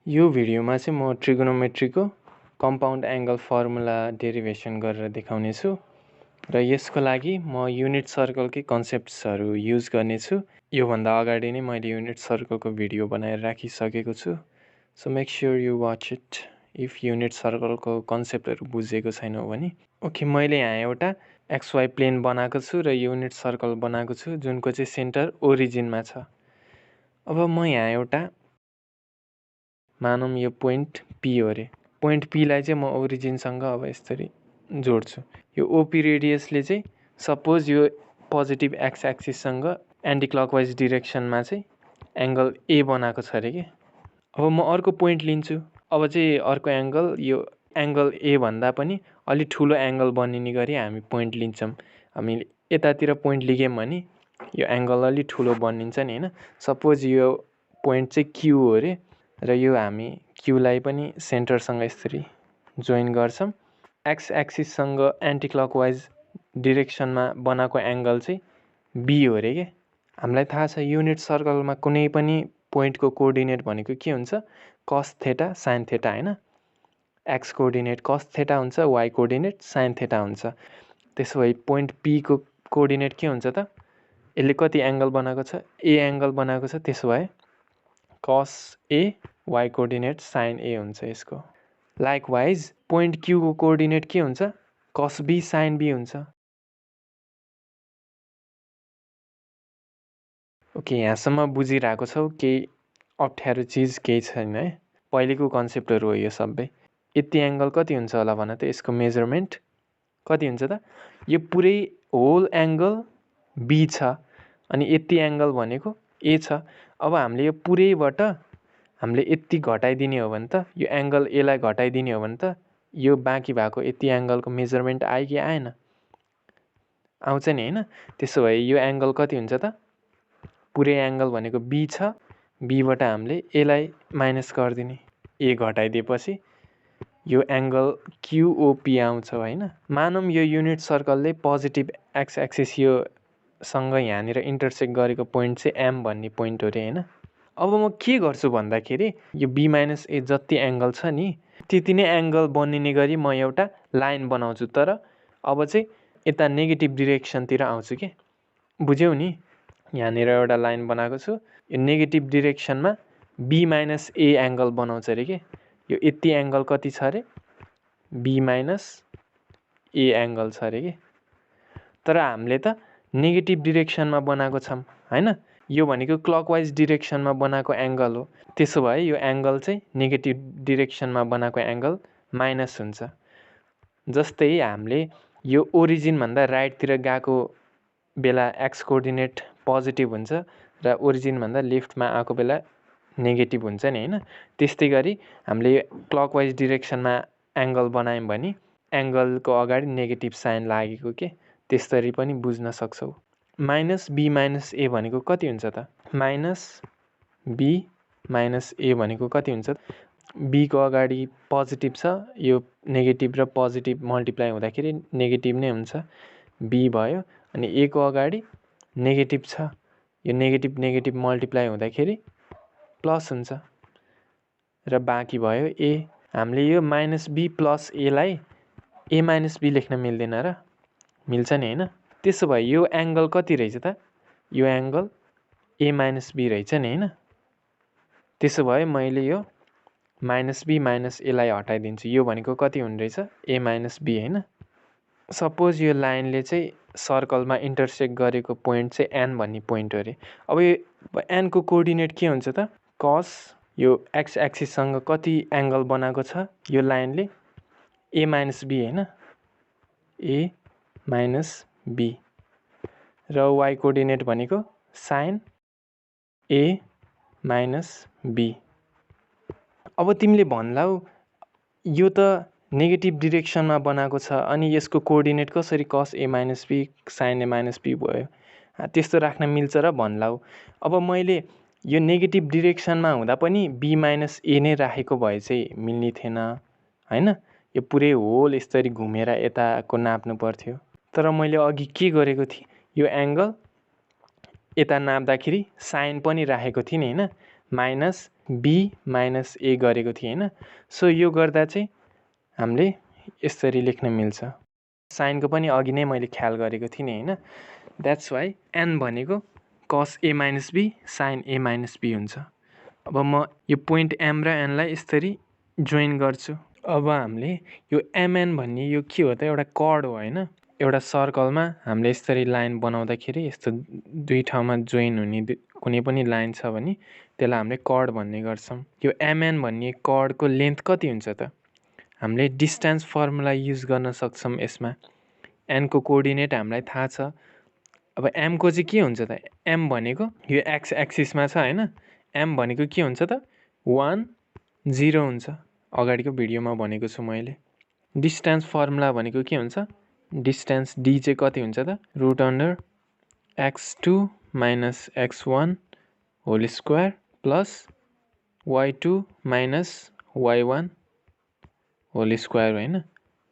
यो भिडियोमा चाहिँ म ट्रिगोनोमेट्रीको कम्पाउन्ड एंगल फर्मुला डेरिभेसन गरेर देखाउने छु र यसको लागि म युनिट सर्कलकै कन्सेप्ट्सहरु युज गर्ने छु। यो भन्दा अगाडि नै मैले युनिट सर्कलको भिडियो बनाएर राखिसकेको छु। So make sure you watch it if unit सर्कलको कन्सेप्टहरु बुझेको छैनौ भने। ओके, मैले यहाँ एउटा XY प्लेन बनाएको छु र युनिट सर्कल बनाएको छु जुनको चाहिँ सेन्टर ओरिजिनमा छ। अब म यहाँ एउटा मानौं यो पोइन्ट P हो रे। पोइन्ट P लाई चाहिँ म ओरिजिनसँग अब यसरी जोड्छु। यो OP रेडियसले चाहिँ सपोज यो पोजिटिभ एक्स एक्सिससँग एन्टी क्लकवाइज डिरेक्सनमा चाहिँ एंगल A बनाएको छ रे के। अब म अर्को पोइन्ट लिन्छु। अब चाहिँ अर्को एंगल यो एंगल A भन्दा पनि अलि ठुलो एंगल बनिने गरी हामी पोइन्ट लिन्छौं। हामीले यतातिर पोइन्ट लियौं भने यो एंगल अलि ठुलो बनिन्छ नि हैन। सपोज यो पोइन्ट चाहिँ Q हो रे र यो हामी Q लाई पनि सेन्टरसँग यसरी जोइन गर्छौं। एक्स एक्सिससँग एन्टी क्लकवाइज डिरेक्सनमा बनाएको एंगल चाहिँ B हो रे के। हामीलाई थाहा छ युनिट सर्कलमा कुनै पनि पोइन्टको कोअर्डिनेट भनेको के हुन्छ? cos थीटा sin थीटा हैन। x कोअर्डिनेट cos थीटा हुन्छ, y कोअर्डिनेट sin थीटा हुन्छ। त्यसो भए पोइन्ट P को कोअर्डिनेट के हुन्छ त? यसले कति एंगल बनाएको छ? A एंगल बनाएको छ। त्यसो भए cos A y coordinate sin A हुन्छ यसको। लाइकवाइज पोइन्ट Q को कोअर्डिनेट के हुन्छ? cos B sin B हुन्छ। ओके, यहाँसम्म बुझिरहेको छौ? केही अप्ठ्यारो चीज केही छैन है। पहिलेको कन्सेप्टहरु हो यो सबै। यति एंगल कति हुन्छ होला भन त? यसको मेजरमेन्ट कति हुन्छ त? यो पुरै होल एंगल B छ अनि यति एंगल भनेको A छ। अब हामीले यो पुरैबाट हामीले यति घटाइदिने हो भने त यो एंगल A लाई घटाइदिने हो भने त यो बाँकी भएको यति एंगलको मेजरमेन्ट आयो कि आएन? आउँछ नि हैन। त्यसो भए यो एंगल कति हुन्छ त? पुरै एंगल भनेको B छ। B बाट हामीले A लाई माइनस गर्दिने। A घटाइदिएपछि यो एंगल QOP आउँछ हैन। मानौं यो युनिट सर्कलले पोजिटिभ एक्स एक्सिस यो सँग यहाँनिर इन्टरसेक्ट गरेको पोइन्ट चाहिँ M भन्ने पोइन्ट हो रे हैन। अब म के गर्छु भन्दाखेरि यो B - A जति एंगल छ नि त्यति नै एंगल बनिने गरी म एउटा लाइन बनाउँछु। तर अब चाहिँ यता नेगेटिभ डिरेक्सनतिर आउँछु के। बुझ्यौ नि? यहाँनिर एउटा लाइन बनाएको छु। यो नेगेटिभ डिरेक्सनमा B - A एंगल बनाउँछ रे के। यो यति एंगल कति छ रे? B - A एंगल छ रे के। तर हामीले त नेगेटिभ डिरेक्सनमा बनाएको छौं हैन। यो भनेको क्लकवाइज डिरेक्सनमा बनाएको एंगल हो। त्यसो भए यो एंगल चाहिँ नेगेटिभ डिरेक्सनमा बनाएको एंगल माइनस हुन्छ। जस्तै हामीले यो ओरिजिन भन्दा राइटतिर गएको बेला एक्स कोअर्डिनेट पोजिटिभ हुन्छ र ओरिजिन भन्दा लेफ्टमा आएको बेला नेगेटिभ हुन्छ नि हैन। त्यस्तै गरी हामीले क्लकवाइज डिरेक्सनमा एंगल बनायौं भने एंगलको अगाडि नेगेटिभ साइन लागेको के। त्यसरी पनि बुझ्न सक्छौ। माइनस B - A भनेको कति हुन्छ त? माइनस B - A भनेको कति हुन्छ? B को अगाडि पोजिटिभ छ। यो नेगेटिभ र पोजिटिभ मल्टिप्लाई हुँदाखेरि नेगेटिभ नै हुन्छ। B भयो अनि A को अगाडि नेगेटिभ छ। यो नेगेटिभ नेगेटिभ मल्टिप्लाई हुँदाखेरि प्लस हुन्छ र बाँकी भयो A। हामीले यो -B + A लाई A - B लेख्न मिल्दैन र? मिल्छ नि हैन। त्यसो भए यो एंगल कति रहेछ त? यो एंगल A - B रहेछ नि हैन। त्यसो भए मैले यो -B - A लाई हटाइदिन्छु। यो भनेको कति हुने रहेछ? A - B हैन। सपोज यो लाइनले चाहिँ सर्कलमा इन्टरसेक्ट गरेको पोइन्ट चाहिँ N भन्ने पोइन्ट हो रे। अब यो N को कोअर्डिनेट के हुन्छ त? cos यो एक्स एक्सिससँग कति एंगल बनाएको छ यो लाइनले? A - B हैन। A - B र y कोअर्डिनेट भनेको sin A - B। अब तिमीले भन्लाउ यो त नेगेटिभ डिरेक्सनमा बनाएको छ अनि यसको कोअर्डिनेट कसरी cos A - B sin A - B भयो? त्यस्तो राख्न मिल्छ र भन्लाउ। अब मैले यो नेगेटिभ डिरेक्सनमा हुँदा पनि B - A नै राखेको भए चाहिँ मिल्ने थिएन हैन। यो पुरै होल यसरी घुमेर यताको नाप्नु पर्थ्यो। तर मैले अघि के गरेको थिएँ? यो एंगल यता नाप्दाखेरि साइन पनि राखेको थिएँ नि हैन। माइनस बी माइनस ए गरेको थिएँ होइन। सो यो गर्दा चाहिँ हामीले यसरी लेख्न मिल्छ। साइनको पनि अघि नै मैले ख्याल गरेको थिएँ नि होइन। द्याट्स वाइ एन भनेको cos A minus B sine A minus B हुन्छ। अब म यो पोइन्ट एम र एनलाई यसरी जोइन गर्छु। अब हामीले यो एमएन भन्ने यो के हो त, एउटा कर्ड हो होइन। एउटा सर्कलमा हामीले यसरी लाइन बनाउँदाखेरि यस्तो दुई ठाउँमा जोइन हुने कुनै पनि लाइन छ भने त्यसलाई हामीले कर्ड भन्ने गर्छौँ। यो एमएन भन्ने कर्डको लेन्थ कति हुन्छ त, हामीले डिस्टेन्स फर्मुला युज गर्न सक्छौँ यसमा। एनको कोअर्डिनेट हामीलाई थाहा छ। अब एमको चाहिँ के हुन्छ त, एम भनेको यो एक्स एक्सिसमा छ होइन। एम भनेको के हुन्छ त 1 0 हुन्छ। अगाडिको भिडियोमा भनेको छु मैले। डिस्टेन्स फर्मुला भनेको के हुन्छ, डिस्टेन्स डी चाहिँ कति हुन्छ त root under x2 minus x1 whole square plus y2 minus y1 whole square होइन,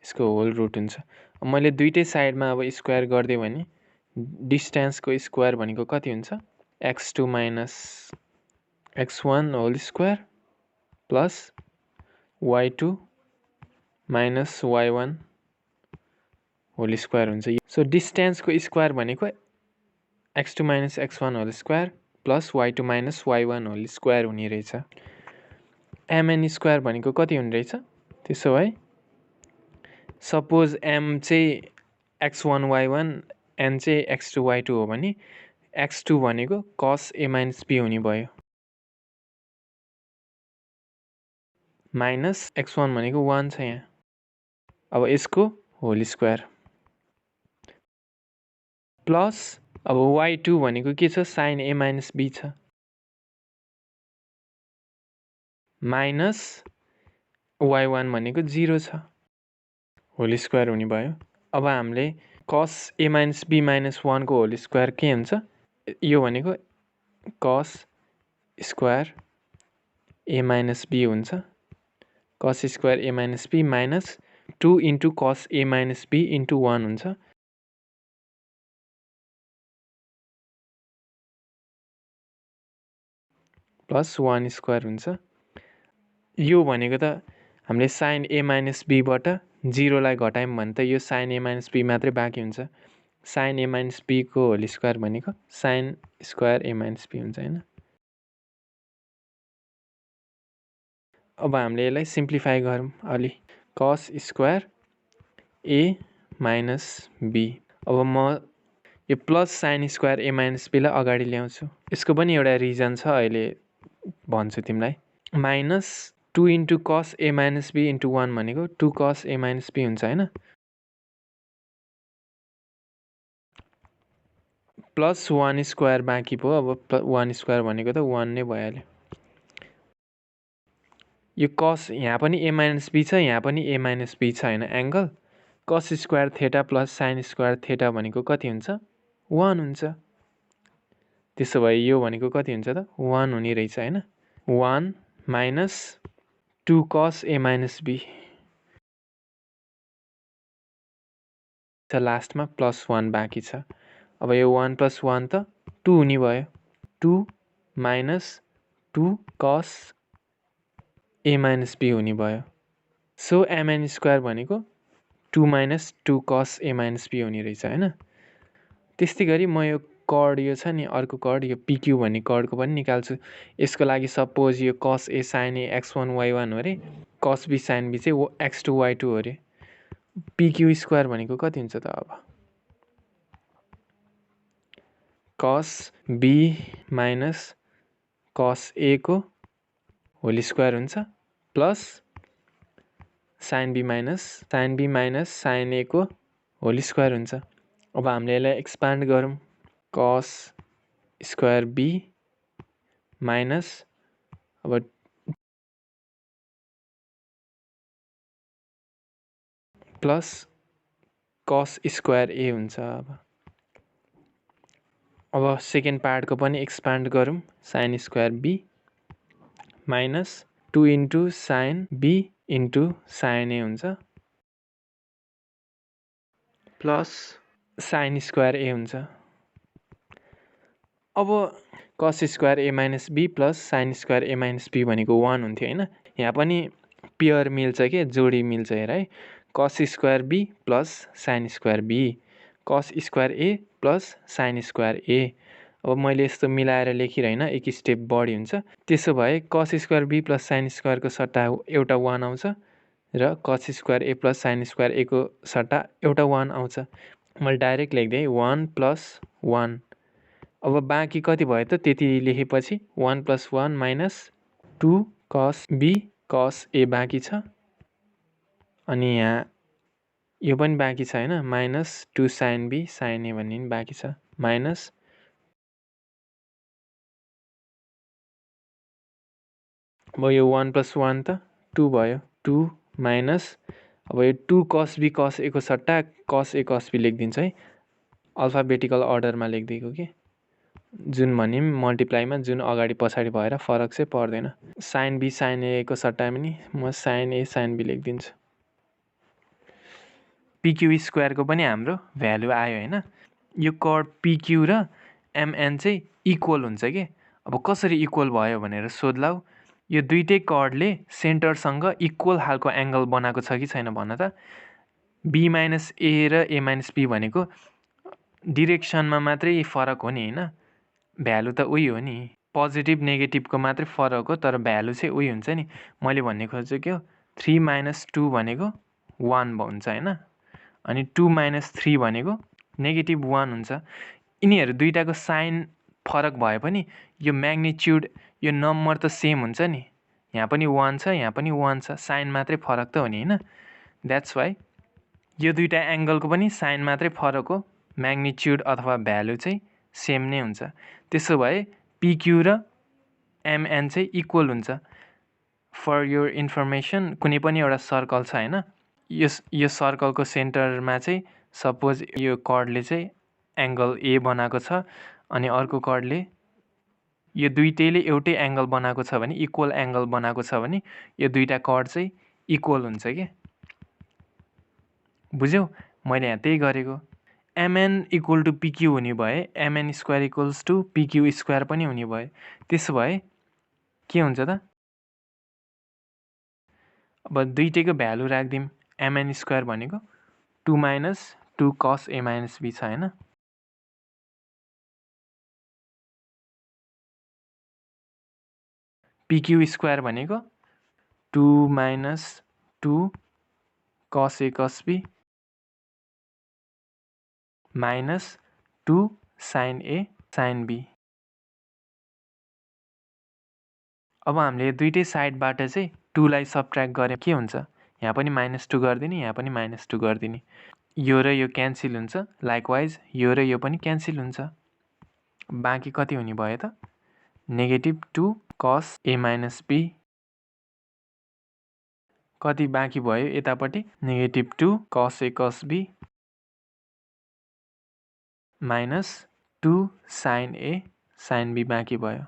यसको होल रुट हुन्छ। मैले दुइटै साइडमा अब स्क्वायर गरिदिएँ भने डिस्टेन्सको स्क्वायर भनेको कति हुन्छ, x2 minus x1 whole square plus y2 minus y1 whole square हुन्छ। सो डिस्टेन्सको स्क्वायर भनेको x2 minus x1 whole square plus y2 minus y1 whole square हुने रहेछ। एमएन स्क्वायर भनेको कति हुने रहेछ, त्यसो भए सपोज एम चाहिँ x1 y1 एन चाहिँ x2 y2 हो भने x2 भनेको कस ए माइनस बी हुने भयो, माइनस x1 भनेको 1 छ यहाँ। अब यसको होल स्क्वायर प्लस अब y2 भनेको के छ, साइन ए माइनस बी छ, माइनस y1 भनेको 0 छ, होल स्क्वायर हुने भयो। अब हामीले कस ए माइनस बी माइनस 1 को होल स्क्वायर के हुन्छ, यो भनेको कस स्क्वायर ए माइनस बी हुन्छ। Cos square A minus B minus 2 into cos A minus be into 1 हुन्छ, प्लस 1 स्क्वायर हुन्छ। यो भनेको त हामीले साइन ए माइनस बीबाट 0लाई घटायौँ भने त yo sign A minus be मात्रै बाँकी हुन्छ। साइन ए माइनस बीको होल स्क्वायर भनेको sine square A minus B हुन्छ होइन। अब हामीले यसलाई सिम्प्लिफाई गरौँ अलि, कस स्क्वायर ए माइनस बी। अब म यो plus sine square A minus बीलाई अगाडि ल्याउँछु। यसको पनि एउटा रिजन छ, अहिले भन्छु तिमीलाई। Minus 2 into cos A minus be into 1 भनेको 2 कस ए माइनस बी हुन्छ होइन, प्लस 1 स्क्वायर बाँकी भयो। अब 1 स्क्वायर भनेको त 1 नै भइहाल्यो। यो कस यहाँ पनि ए माइनस बी छ, यहाँ पनि ए माइनस बी छ होइन angle. Cos square theta plus sine square theta भनेको कति हुन्छ, 1 हुन्छ। त्यसो भए यो भनेको कति हुन्छ त 1 हुने रहेछ होइन। 1 minus 2 cos A minus be, लास्टमा प्लस 1 बाँकी छ। अब यो 1 प्लस 1 त 2 हुने भयो, 2 minus 2 cos A minus be हुने भयो। सो एमएन स्क्वायर भनेको 2 minus 2 cos A minus be हुने रहेछ होइन। त्यस्तै गरी म यो कर्ड यो छ नि अर्को कर्ड, यो पिक्यू भन्ने कर्डको पनि निकाल्छु। यसको लागि सपोज यो कस ए साइन ए x1 y1 हो अरे, कस बी साइन बी चाहिँ x2 y2 हो अरे। पिक्यू स्क्वायर भनेको कति हुन्छ त, अब कस बी माइनस कस ए को होल स्क्वायर हुन्छ plus sine B minus sine A को होल स्क्वायर हुन्छ। अब हामीले यसलाई एक्सपान्ड गरौँ, कस स्क्वायर बी माइनस अब प्लस कस स्क्वायर ए हुन्छ। अब सेकेन्ड पार्टको पनि एक्सपान्ड गरौँ, sine square B minus 2 into sine B into sine A हुन्छ प्लस साइन स्क्वायर ए हुन्छ। अब cos square A minus B plus sine square A minus B भनेको 1 हुन्थ्यो होइन। यहाँ पनि पेयर मिल्छ के, जोडी मिल्छ हेर है। Cos square B plus sine square B, cos square A plus sine square A. अब मैले यस्तो मिलाएर लेखिरहेन, एक स्टेप बढी हुन्छ। त्यसो भए cos square B plus sine स्क्वायरको सट्टा एउटा 1 आउँछ र cos square A plus sine square A को सट्टा एउटा 1 आउँछ। मैले डाइरेक्ट लेख्दै 1 प्लस 1। अब बाँकी कति भयो त, त्यति लेखेपछि 1 प्लस 1 माइनस 2 कस बी कस ए बाँकी छ, अनि यहाँ यो पनि बाँकी छ होइन, माइनस 2 साइन बी साइन ए भन्ने पनि बाँकी छ, माइनस अब यो 1 प्लस 1 त 2 भयो, 2 माइनस अब यो 2 कस बी कस ए को सट्टा कस ए कस बी लेखिदिन्छ है, अल्फाबेटिकल अर्डरमा लेखिदिएको कि, जुन भने मल्टिप्लाईमा जुन अगाडि पछाडि भएर फरक चाहिँ पर्दैन। साइन बी साइन ए को सट्टा पनि म साइन ए साइन बी लेखिदिन्छु। पिक्यू स्क्वायरको पनि हाम्रो भ्यालु आयो होइन। यो कर्ड पिक्यू र एमएन चाहिँ इक्वल हुन्छ कि। अब कसरी इक्वल भयो भनेर सोध्लाउ। यो दुईटै कर्डले सेन्टरसँग इक्वल खालको एङ्गल बनाएको छ कि छैन भन त। बी माइनस ए र ए माइनस बी भनेको डिरेक्सनमा मात्रै फरक हो नि होइन, भ्यालु त उही हो नि, पोजिटिभ नेगेटिभको मात्रै फरक हो, तर भ्यालु चाहिँ उही हुन्छ नि। मैले भन्ने खोजेको हो 3 माइनस 2 भनेको 1 हुन्छ होइन, अनि 2 माइनस 3 भनेको नेगेटिभ 1 हुन्छ। यिनीहरू दुईटाको साइन फरक भए पनि यो म्याग्निच्युड यो नम्बर त सेम हुन्छ नि, यहाँ पनि 1 छ यहाँ पनि 1 छ, साइन मात्रै फरक त हो नि होइन। द्याट्स वाइ यो दुईटा एङ्गलको पनि साइन मात्रै फरक हो, म्याग्निच्युड अथवा भ्यालु चाहिँ सेम नै हुन्छ। त्यसो भए पिक्यू र एमएन चाहिँ इक्वल हुन्छ। फर योर इन्फर्मेसन कुनै पनि एउटा सर्कल छ होइन, यो सर्कलको सेन्टरमा चाहिँ सपोज यो कर्डले चाहिँ एङ्गल ए बनाएको छ, अनि अर्को कर्डले यो दुईटैले एउटै एङ्गल बनाएको छ भने, इक्वल एङ्गल बनाएको छ भने यो दुईटा कर्ड चाहिँ इक्वल हुन्छ कि। बुझ्यौ, मैले यहाँ त्यही गरेको। एमएन इक्वल टु पिक्यू हुने भए MN square equals to PQ square पनि हुने भयो। त्यसो भए के हुन्छ त, अब दुईटैको भ्यालु राखिदिउँ। एमएन स्क्वायर भनेको 2 minus 2 cos A minus B छ होइन, पिक्यू स्क्वायर भनेको 2 minus 2 cos A cos B minus 2 sine A sine B. अब हामीले दुईटै साइडबाट चाहिँ 2 लाई सबट्र्याक्ट गरे के हुन्छ, यहाँ पनि माइनस 2 गरिदिने, यहाँ पनि माइनस 2 गरिदिने, यो र यो क्यान्सिल हुन्छ। लाइकवाइज यो र यो पनि क्यान्सिल हुन्छ। बाँकी कति हुने भयो त, negative 2 cos A minus be, कति बाँकी भयो यतापट्टि, negative 2 cos A cos B minus 2 sine A sine B बाँकी भयो।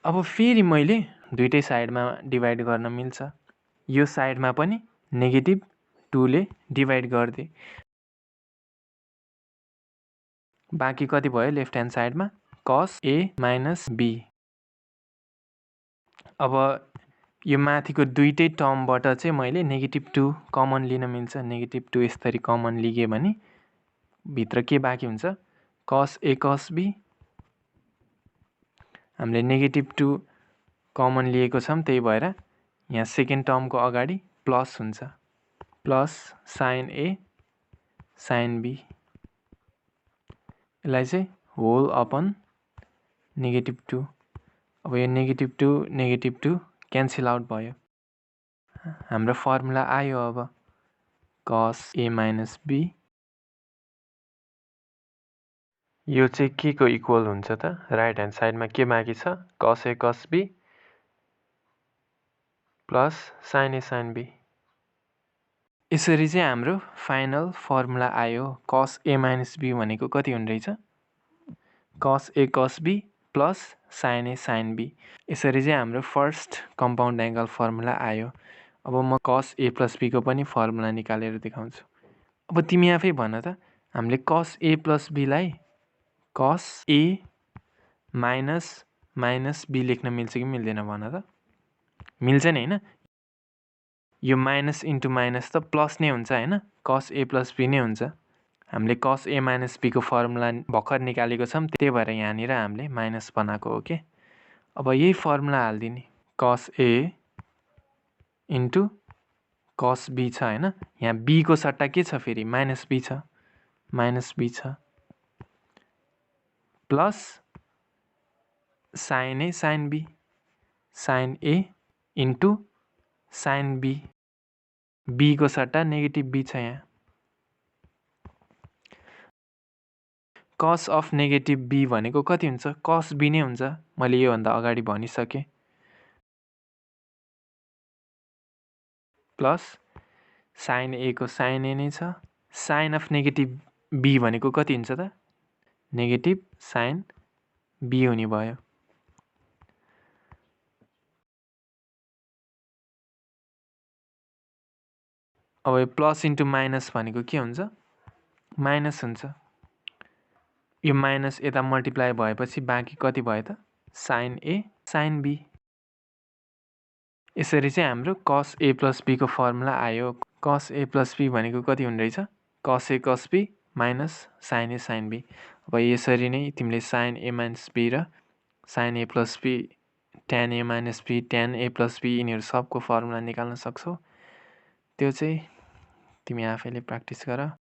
अब फेरि मैले दुईटै साइडमा डिभाइड गर्न मिल्छ। यो साइडमा पनि नेगेटिभ 2 ले डिभाइड गरिदिए, बाँकी कति भयो लेफ्ट ह्यान्ड साइडमा, कस ए माइनस बी। अब यो माथिको दुईटै टर्मबाट चाहिँ मैले नेगेटिभ 2 कमन लिन मिल्छ। नेगेटिभ 2 यसरी कमन लिएँ भने भित्र के बाँकी हुन्छ, कस ए कस बी। हामीले नेगेटिभ 2 कमन लिएको छौँ, त्यही भएर यहाँ सेकेन्ड टर्मको अगाडि प्लस हुन्छ, plus sine A sine B. यसलाई चाहिँ होल अपन नेगेटिभ 2। अब यो नेगेटिभ 2 क्यान्सल आउट भयो। हाम्रो फर्मुला आयो अब कस ए माइनस बी। यो चाहिँ के को इक्वल हुन्छ त, राइट ह्यान्ड साइडमा के बाँकी छ, cos A cos B plus sine A sine B. यसरी चाहिँ हाम्रो फाइनल फर्मुला आयो। कस ए माइनस बी भनेको कति हुने रहेछ, cos A cos B plus sine A sine B. यसरी चाहिँ हाम्रो फर्स्ट कम्पाउन्ड एङ्गल फर्मुला आयो। अब म कस ए प्लस बीको पनि फर्मुला निकालेर देखाउँछु। अब तिमी आफै भन त, हामीले कस ए प्लस बीलाई कस ए माइनस बी लेख्न मिल्छ कि मिल्दैन भन त? मिल्छ नि होइन? यो माइनस इन्टु माइनस त प्लस नै हुन्छ होइन? कस ए प्लस बी नै हुन्छ। हामीले कस ए माइनस बीको फर्मुला भर्खर निकालेको छौँ, त्यही भएर यहाँनिर हामीले माइनस बनाएको हो के। अब यही फर्मुला हालिदिने, कस ए इन्टु कस बी छ होइन? यहाँ बीको सट्टा के छ फेरि? माइनस बी छ plus sine A sine B, sine A into sine B, बीको सट्टा नेगेटिभ बी छ यहाँ। कस अफ नेगेटिभ बी भनेको कति हुन्छ? कस बी नै हुन्छ। मैले योभन्दा अगाडि भनिसकेँ। प्लस साइन ए को साइन ए नै छ। साइन अफ नेगेटिभ बी भनेको कति हुन्छ त? नेगेटिभ साइन बी हुने भयो। अब यो प्लस इन्टु माइनस भनेको के हुन्छ? माइनस हुन्छ। यो माइनस यता मल्टिप्लाई भएपछि बाँकी कति भयो त? Sine A sine B. यसरी चाहिँ हाम्रो कस ए प्लस बीको फर्मुला आयो। कस ए प्लस बी भनेको कति हुने रहेछ? Cos A cos B minus sine A sine B. अब यसरी नै तिमीले साइन ए माइनस बी र sine A plus B, tan A minus B, tan A plus B यिनीहरू सबको फर्मुला निकाल्न सक्छौ। त्यो चाहिँ तिमी आफैले प्र्याक्टिस गर।